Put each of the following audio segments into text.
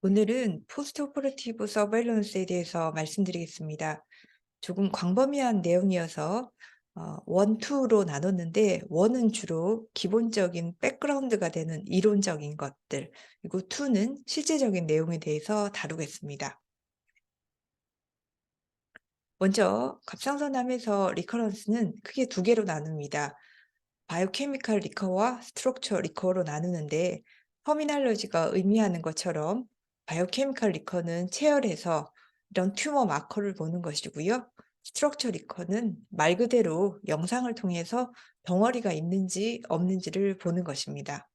오늘은 포스트 오퍼레이티브 서베일런스에 대해서 말씀드리겠습니다. 조금 광범위한 내용이어서 1, 2로 나눴는데 1은 주로 기본적인 백그라운드가 되는 이론적인 것들, 그리고 2는 실제적인 내용에 대해서 다루겠습니다. 먼저 갑상선암에서 리커런스는 크게 두 개로 나눕니다. 바이오케미컬 리커와 스트럭처 리커로 나누는데, 터미널로지가 의미하는 것처럼 바이오케미컬 리커는 체열해서 이런 튜머 마커를 보는 것이고요. 스트럭처 리커는 말 그대로 영상을 통해서 덩어리가 있는지 없는지를 보는 것입니다.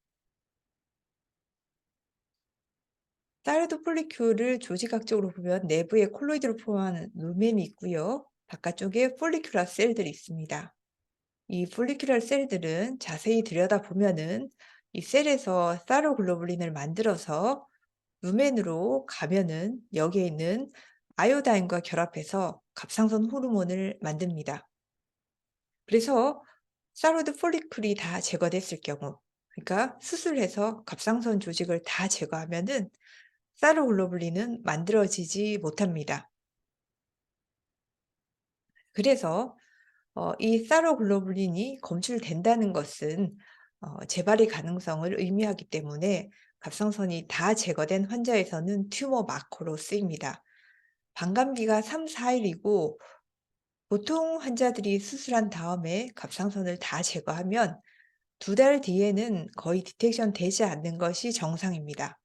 사이로드 폴리큘을 조직학적으로 보면 내부에 콜로이드를 포함하는 루멘이 있고요. 바깥쪽에 폴리큘러 셀들이 있습니다. 이 폴리큘러 셀들은 자세히 들여다보면은 이 셀에서 사이로글로불린을 만들어서 루멘으로 가면은 여기에 있는 아이오다인과 결합해서 갑상선 호르몬을 만듭니다. 그래서 사이로드 폴리큘이 다 제거됐을 경우, 그러니까 수술해서 갑상선 조직을 다 제거하면은 사이로글로불린은 만들어지지 못합니다. 그래서 이 사이로글로불린이 검출된다는 것은 재발의 가능성을 의미하기 때문에 갑상선이 다 제거된 환자에서는 튜머 마커로 쓰입니다. 반감기가 3-4 일이고, 보통 환자들이 수술한 다음에 갑상선을 다 제거하면 2달 뒤에는 거의 디텍션 되지 않는 것이 정상입니다.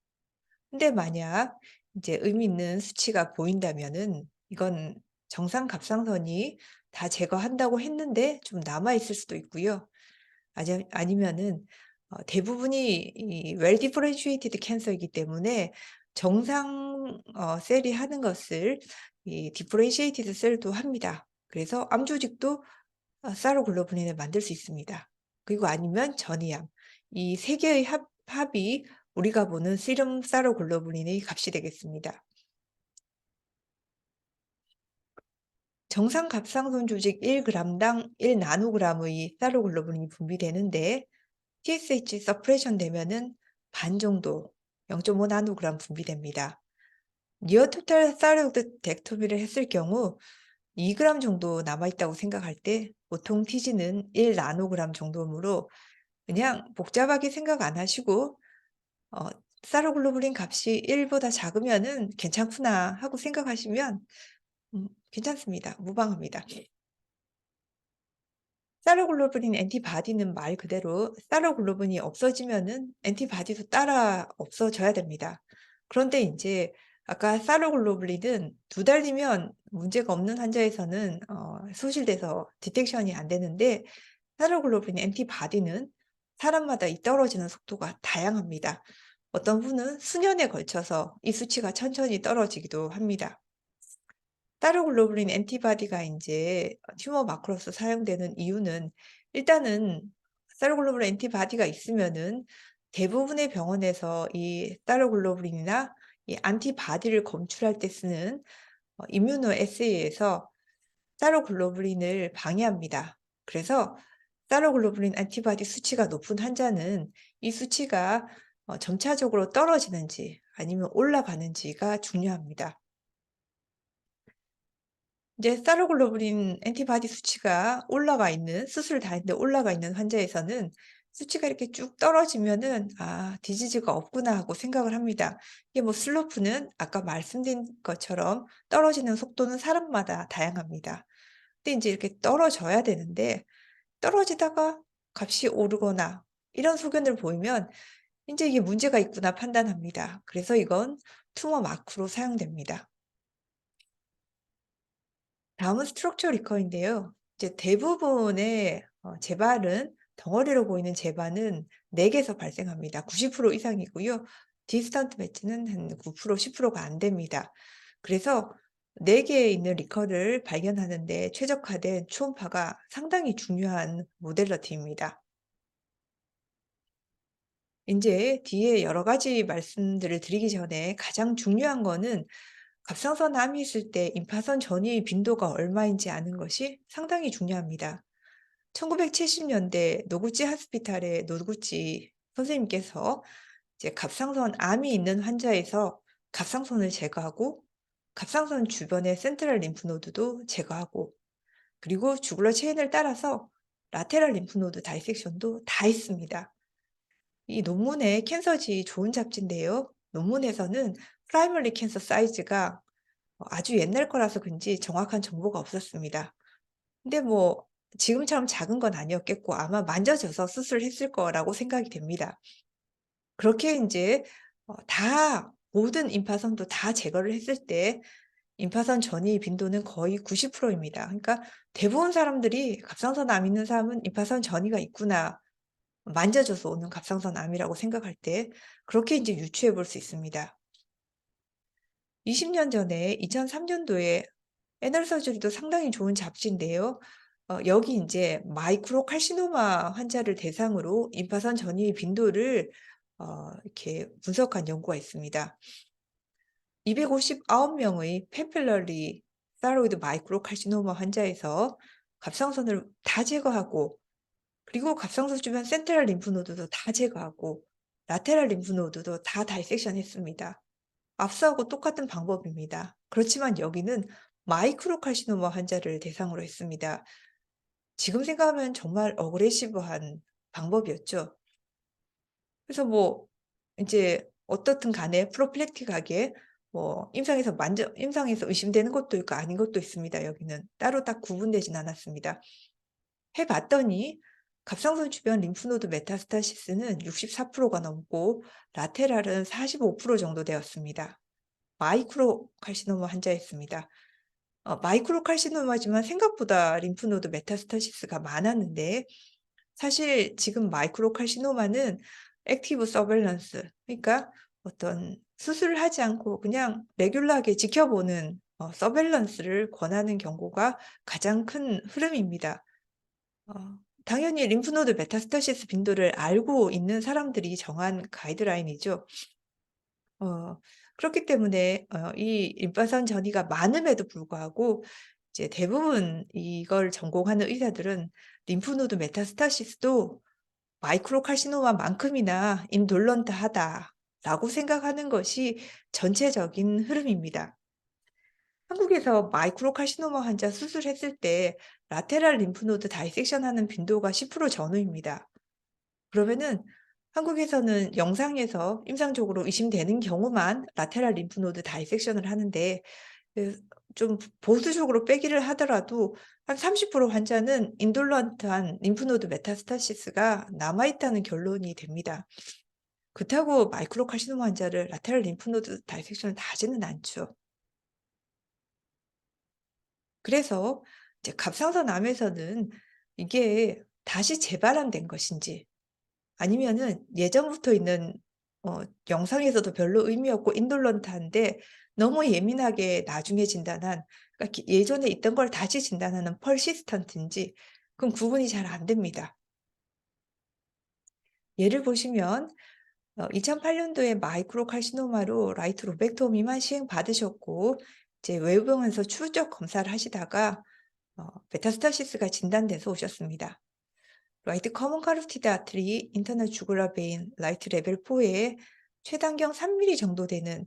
근데 만약 이제 의미 있는 수치가 보인다면은 이건 정상 갑상선이 다 제거한다고 했는데 좀 남아 있을 수도 있고요. 아니면은 대부분이 이 well differentiated 캔서이기 때문에 정상 셀이 하는 것을 이 differentiated 셀도 합니다. 그래서 암 조직도 사이로글로불린을 만들 수 있습니다. 그리고 아니면 전이암. 이 세 개의 합이 우리가 보는 serum 사이로글로불린의 값이 되겠습니다. 정상 갑상선 조직 1g당 1나노g의 사이로글로불린이 분비되는데, TSH 서프레션 되면은 반 정도, 0.5 나노그램 분비됩니다. 니어 토탈 사이로드덱토미를 했을 경우 2g 정도 남아 있다고 생각할 때 보통 TG는 1 나노그램 정도므로 그냥 복잡하게 생각 안 하시고 어 사이로글로불린 값이 1 보다 작으면은 '괜찮구나.' 하고 생각하시면 괜찮습니다. 무방합니다. 사이로글로불린 엔티바디는 말 그대로 사이로글로빈이 없어지면은 엔티바디도 따라 없어져야 됩니다. 그런데 인제 아까 사이로글로불린은 2달 뒤면 문제가 없는 환자에서는 소실돼서 디텍션이 안 되는데, 사이로글로빈 엔티바디는 사람마다 이 떨어지는 속도가 다양합니다. 어떤 분은 수년에 걸쳐서 이 수치가 천천히 떨어지기도 합니다. 사이로글로불린 엔티바디가 인제 튜머 마커로서 사용되는 이유는, 일단은 사이로글로불린 엔티바디가 있으면은 대부분의 병원에서 이 사이로글로불린이나 이 안티바디를 검출할 때 쓰는 임무노 에세이에서 사이로글로불린을 방해합니다. 그래서 사이로글로불린 안티바디 수치가 높은 환자는 이 수치가 점차적으로 떨어지는지 아니면 올라가는지가 중요합니다. 이제 사이로글로불린 엔티바디 수치가 올라가 있는, 수술을 다 했는데 올라가 있는 환자에서는 수치가 이렇게 쭉 떨어지면은 '아, 디지즈가 없구나.' 하고 생각을 합니다. 이게 뭐 슬로프는 아까 말씀드린 것처럼 떨어지는 속도는 사람마다 다양합니다. 근데 인제 이렇게 떨어져야 되는데, 떨어지다가 값이 오르거나 이런 소견을 보이면 인제 '이게 문제가 있구나.' 판단합니다. 그래서 이건 튜머 마크로 사용됩니다. 다음은 스트럭처 리커인데요. 이제 대부분의 재발은, 덩어리로 보이는 재발은 넥에서 발생합니다. 90% 이상이고요. 디스턴트 매치는 한 9% 10%가 안 됩니다. 그래서 넥에 있는 리커를 발견하는 데 최적화된 초음파가 상당히 중요한 모델러티입니다. 인제 뒤에 여러 가지 말씀들을 드리기 전에 가장 중요한 거는 갑상선 암이 있을 때 임파선 전이의 빈도가 얼마인지 아는 것이 상당히 중요합니다. 1970년대 노구치 하스피탈의 노구치 선생님께서 이제 갑상선 암이 있는 환자에서 갑상선을 제거하고 갑상선 주변의 센트럴 림프노드도 제거하고 그리고 주글러 체인을 따라서 라테랄 림프노드 다이섹션도 다 했습니다. 이 논문의 캔서지 좋은 잡지인데요. 논문에서는 프라이머리 캔서 사이즈가 아주 옛날 거라서 그런지 정확한 정보가 없었습니다. 근데 뭐 지금처럼 작은 건 아니었겠고 아마 만져져서 수술했을 거라고 생각이 됩니다. 그렇게 인제 다 모든 임파선도 다 제거를 했을 때 임파선 전이 빈도는 거의 90% 입니다. 그러니까 대부분 사람들이 '갑상선 암 있는 사람은 임파선 전이가 있구나.' 만져져서 오는 갑상선 암이라고 생각할 때 그렇게 인제 유추해 볼 수 있습니다. 20년 전에 2003 년도에 애널 서저리도 상당히 좋은 잡지인데요. 여기 인제 마이크로 칼시노마 환자를 대상으로 임파선 전이 빈도를 이렇게 분석한 연구가 있습니다. 259 명의 페필러리 사이로이드 마이크로 칼시노마 환자에서 갑상선을 다 제거하고 그리고 갑상선 주변 센트럴 림프노드도 다 제거하고 라테랄 림프노드도 다 다이섹션 했습니다. 앞서하고 똑같은 방법입니다. 그렇지만 여기는 마이크로 칼시노마 환자를 대상으로 했습니다. 지금 생각하면 정말 어그레시브한 방법이었죠. 그래서 뭐 인제 어떻든 간에 프로필랙틱하게 뭐 임상에서 의심되는 것도 있고 아닌 것도 있습니다 여기는. 따로 딱 구분되진 않았습니다. 해 봤더니 갑상선 주변 림프노드 메타스타시스는 64%가 넘고 라테랄은 45% 정도 되었습니다. 마이크로 칼시노마 환자였습니다. 마이크로 칼시노마지만 생각보다 림프노드 메타스타시스가 많았는데 사실 지금 마이크로 칼시노마는 액티브 서베일런스 그러니까 어떤 수술을 하지 않고 그냥 레귤러하게 지켜보는 서베일런스를 권하는 경고가 가장 큰 흐름입니다. 당연히 림프노드 메타스타시스 빈도를 알고 있는 사람들이 정한 가이드라인이죠. 어 그렇기 때문에 이 림파선 전이가 많음에도 불구하고 이제 대부분 이걸 전공하는 의사들은 림프노드 메타스타시스도 마이크로 칼시노마만큼이나 인돌런트하다라고 생각하는 것이 전체적인 흐름입니다. 한국에서 마이크로 칼시노마 환자 수술했을 때 라테랄 림프노드 다이섹션 하는 빈도가 10% 전후입니다. 그러면은 한국에서는 영상에서 임상적으로 의심되는 경우만 라테랄 림프노드 다이섹션을 하는데 좀 보수적으로 빼기를 하더라도 한 30% 환자는 인돌런트한 림프노드 메타스타시스가 남아 있다는 결론이 됩니다. 그렇다고 마이크로 카시노마 환자를 라테랄 림프노드 다이섹션을 다 하지는 않죠. 그래서 이제 갑상선 암에서는 이게 다시 재발암된 것인지 아니면은 예전부터 있는 영상에서도 별로 의미 없고 인돌런트한데 너무 예민하게 나중에 진단한 그러니까 예전에 있던 걸 다시 진단하는 persistent인지 그건 구분이 잘 안 됩니다. 예를 보시면 2008 년도에 마이크로 칼시노마로 라이트 로벡토미만 시행받으셨고 이제 외부병원에서 추적 검사를 하시다가 메타스타시스가 진단돼서 오셨습니다. 라이트 커먼 카로티드 아트리 인터널 주글러 베인 라이트 레벨 4에 최단경 3mm 정도 되는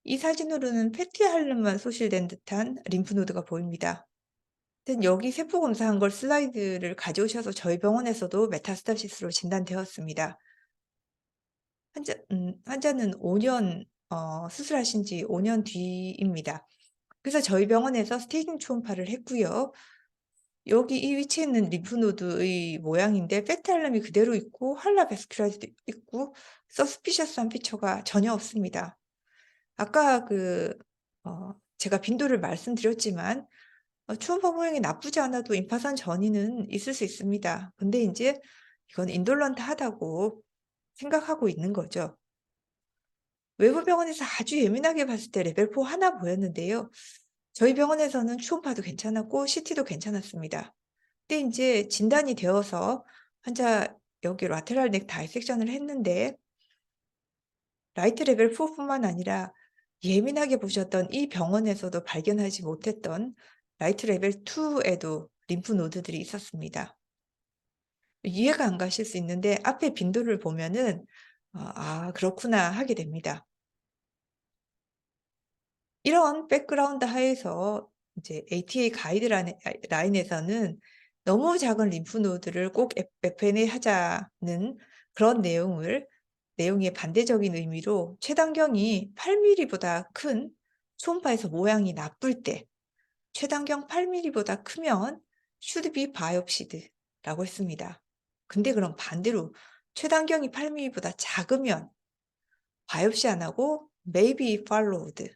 이 사진으로는 패티할름만 소실된 듯한 림프노드가 보입니다. 하여튼 여기 세포 검사한 걸 슬라이드를 가져오셔서 저희 병원에서도 메타스타시스로 진단되었습니다. 환자는 5년 수술하신 지 5년 뒤입니다. 그래서 저희 병원에서 스테이징 초음파를 했고요. 여기 이 위치에 있는 림프노드의 모양인데 페탈럼이 그대로 있고 할라 베스큘라즈도 있고 서스피셔스한 피처가 전혀 없습니다. 아까 제가 빈도를 말씀드렸지만 초음파 모양이 나쁘지 않아도 임파선 전이는 있을 수 있습니다. 근데 인제 이건 인돌런트하다고 생각하고 있는 거죠. 외부 병원에서 아주 예민하게 봤을 때 레벨 4 하나 보였는데요. 저희 병원에서는 초음파도 괜찮았고 CT도 괜찮았습니다. 근데 인제 진단이 되어서 환자 여기 라테랄 넥 다이섹션을 했는데 라이트 레벨 4 뿐만 아니라 예민하게 보셨던 이 병원에서도 발견하지 못했던 라이트 레벨 2 에도 림프 노드들이 있었습니다. 이해가 안 가실 수 있는데 앞에 빈도를 보면은 '아 그렇구나.' 하게 됩니다. 이런 백그라운드 하에서 이제 ATA 라인에서는 너무 작은 림프 노드를 꼭 FNA 하자는 그런 내용의 반대적인 의미로 최단경이 8 보다 큰 초음파에서 모양이 나쁠 때 최단경 8 보다 크면 should be biopsied라고 했습니다. 근데 그럼 반대로 최단경이 8 보다 작으면 바이옵시 안 하고 may be followed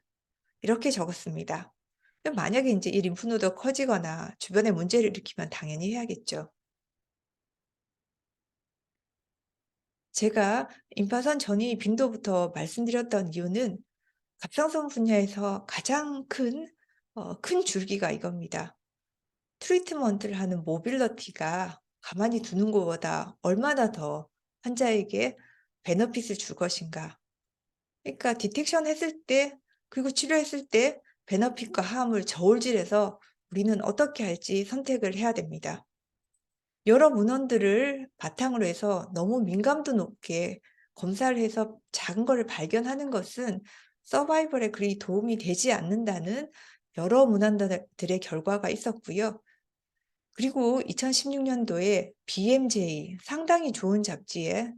이렇게 적었습니다. 그럼 만약에 인제 이 림프노드가 커지거나 주변에 문제를 일으키면 당연히 해야겠죠. 제가 임파선 전이 빈도부터 말씀드렸던 이유는 갑상선 분야에서 가장 큰 줄기가 이겁니다. 트리트먼트를 하는 모빌러티가 가만히 두는 것보다 얼마나 더 환자에게 베너핏을 줄 것인가. 그러니까 디텍션 했을 때 그리고 치료했을 때 베너핏과 하함을 저울질해서 우리는 어떻게 할지 선택을 해야 됩니다. 여러 문헌들을 바탕으로 해서 너무 민감도 높게 검사를 해서 작은 거를 발견하는 것은 서바이벌에 그리 도움이 되지 않는다는 여러 문헌들의 결과가 있었고요. 그리고 2016 년도에 BMJ 상당히 좋은 잡지에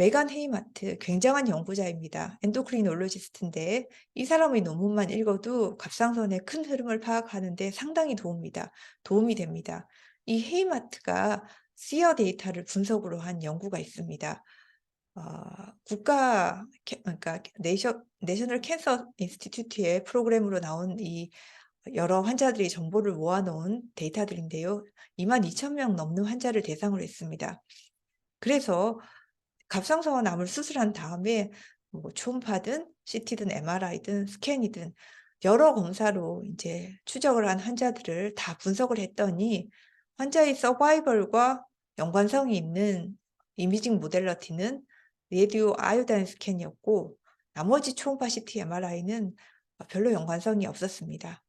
메간 헤이마트 굉장한 연구자입니다. 엔도크리놀로지스트인데 이 사람의 논문만 읽어도 갑상선의 큰 흐름을 파악하는 데 상당히 도움이 됩니다. 이 헤이마트가 시어 데이터를 분석으로 한 연구가 있습니다. 어 그러니까 내셔널 캔서 인스티튜트의 프로그램으로 나온 이 여러 환자들의 정보를 모아 놓은 데이터들인데요. 22,000명 넘는 환자를 대상으로 했습니다. 그래서 갑상선암을 수술한 다음에 뭐 초음파든 CT든 MRI든 스캔이든 여러 검사로 인제 추적을 한 환자들을 다 분석을 했더니 환자의 서바이벌과 연관성이 있는 이미징 모델러티는 레디오 아이오다인 스캔이었고 나머지 초음파 CT, MRI는 별로 연관성이 없었습니다.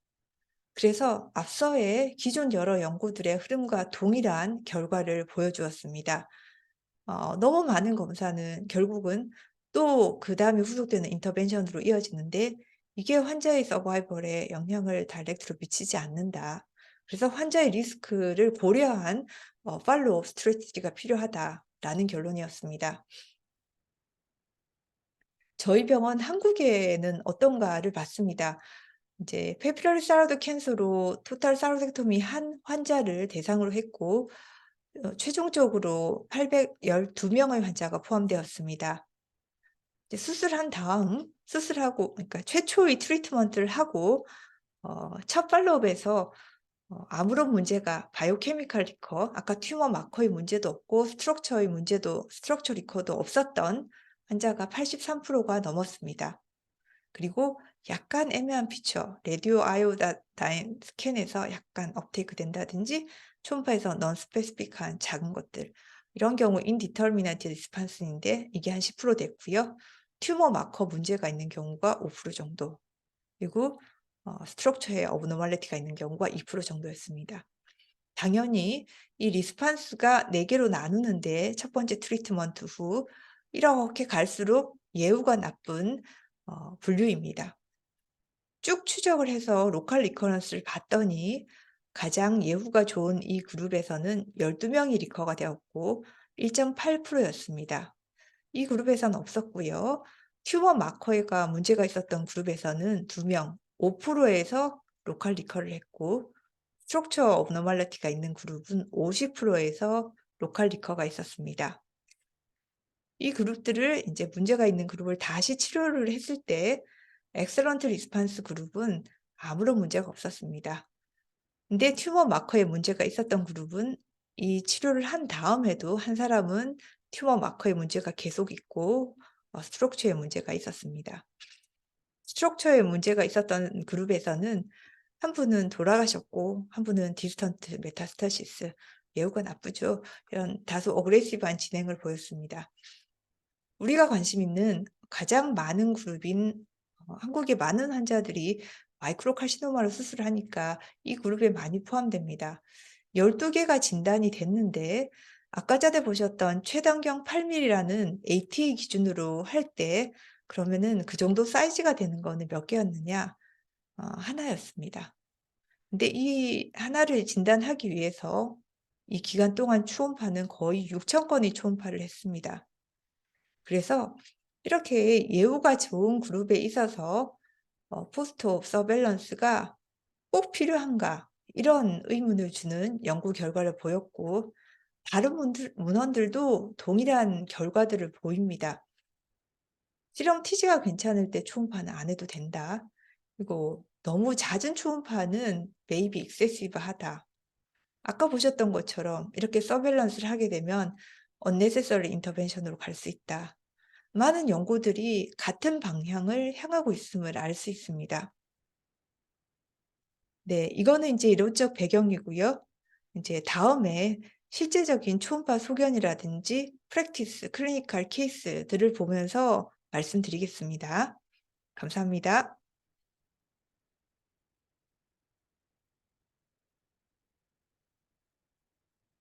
그래서 앞서의 기존 여러 연구들의 흐름과 동일한 결과를 보여주었습니다. 너무 많은 검사는 결국은 또 그다음에 후속되는 인터벤션으로 이어지는데 이게 환자의 서바이벌에 영향을 다이렉트로 미치지 않는다. 그래서 환자의 리스크를 고려한 팔로우업 스트래티지가 필요하다라는 결론이었습니다. 저희 병원 한국에는 어떤가를 봤습니다. 이제 페플러리 사라도 캔서로 토탈 사로섹토미 한 환자를 대상으로 했고 최종적으로 812 명의 환자가 포함되었습니다. 이제 수술하고 그러니까 최초의 트리트먼트를 하고 첫 팔로업에서 아무런 문제가 바이오케미컬 리커 아까 튜머 마커의 문제도 없고 스트럭처 리커도 없었던 환자가 83%가 넘었습니다. 그리고 약간 애매한 피처, 레디오 아이오다인 스캔에서 약간 업테이크 된다든지 초음파에서 넌 스페시픽한 작은 것들 이런 경우 인디터미넌트 리스판스인데 이게 한 10% 됐고요. 튜머 마커 문제가 있는 경우가 5% 정도 그리고 스트럭처에 어브노멀리티가 있는 경우가 2% 정도였습니다. 당연히 이 리스판스가 4 개로 나누는데 첫 번째 트리트먼트 후 이렇게 갈수록 예후가 나쁜 분류입니다. 쭉 추적을 해서 로컬 리커런스를 봤더니 가장 예후가 좋은 이 그룹에서는 12 명이 리커가 되었고 1.8% 였습니다. 이 그룹에서는 없었고요. 튜머 마커가 문제가 있었던 그룹에서는 2 명, 5% 에서 로컬 리커를 했고 스트럭처 업노멀리티가 있는 그룹은 50% 에서 로컬 리커가 있었습니다. 이 그룹들을 인제 문제가 있는 그룹을 다시 치료를 했을 때 엑셀런트 리스판스 그룹은 아무런 문제가 없었습니다. 근데 튜머 마커에 문제가 있었던 그룹은 이 치료를 한 다음에도 한 사람은 튜머 마커에 문제가 계속 있고 스트럭처에 문제가 있었습니다. 스트럭처에 문제가 있었던 그룹에서는 한 분은 돌아가셨고 한 분은 디스턴트 메타스타시스 예후가 나쁘죠. 이런 다소 어그레시브한 진행을 보였습니다. 우리가 관심 있는 가장 많은 그룹인 한국의 많은 환자들이 마이크로 카시노마로 수술을 하니까 이 그룹에 많이 포함됩니다. 12 개가 진단이 됐는데 아까 전에 보셨던 최단경 8mm라는 ATA 기준으로 할 때 그러면은 그 정도 사이즈가 되는 거는 몇 개였느냐? 하나였습니다. 근데 이 하나를 진단하기 위해서 이 기간 동안 초음파는 거의 6천 건의 초음파를 했습니다. 그래서 이렇게 예후가 좋은 그룹에 있어서 포스트 옵 서베일런스가 꼭 필요한가 이런 의문을 주는 연구 결과를 보였고 다른 문헌들도 동일한 결과들을 보입니다. 실험 TG가 괜찮을 때 초음파는 안 해도 된다. 그리고 너무 잦은 초음파는 maybe excessive하다. 아까 보셨던 것처럼 이렇게 서베일런스를 하게 되면 unnecessary intervention으로 갈 수 있다. 많은 연구들이 같은 방향을 향하고 있음을 알 수 있습니다. 네, 이거는 이제 이론적 배경이고요. 이제 다음에 실제적인 초음파 소견이라든지 프랙티스, 클리니컬 케이스들을 보면서 말씀드리겠습니다. 감사합니다.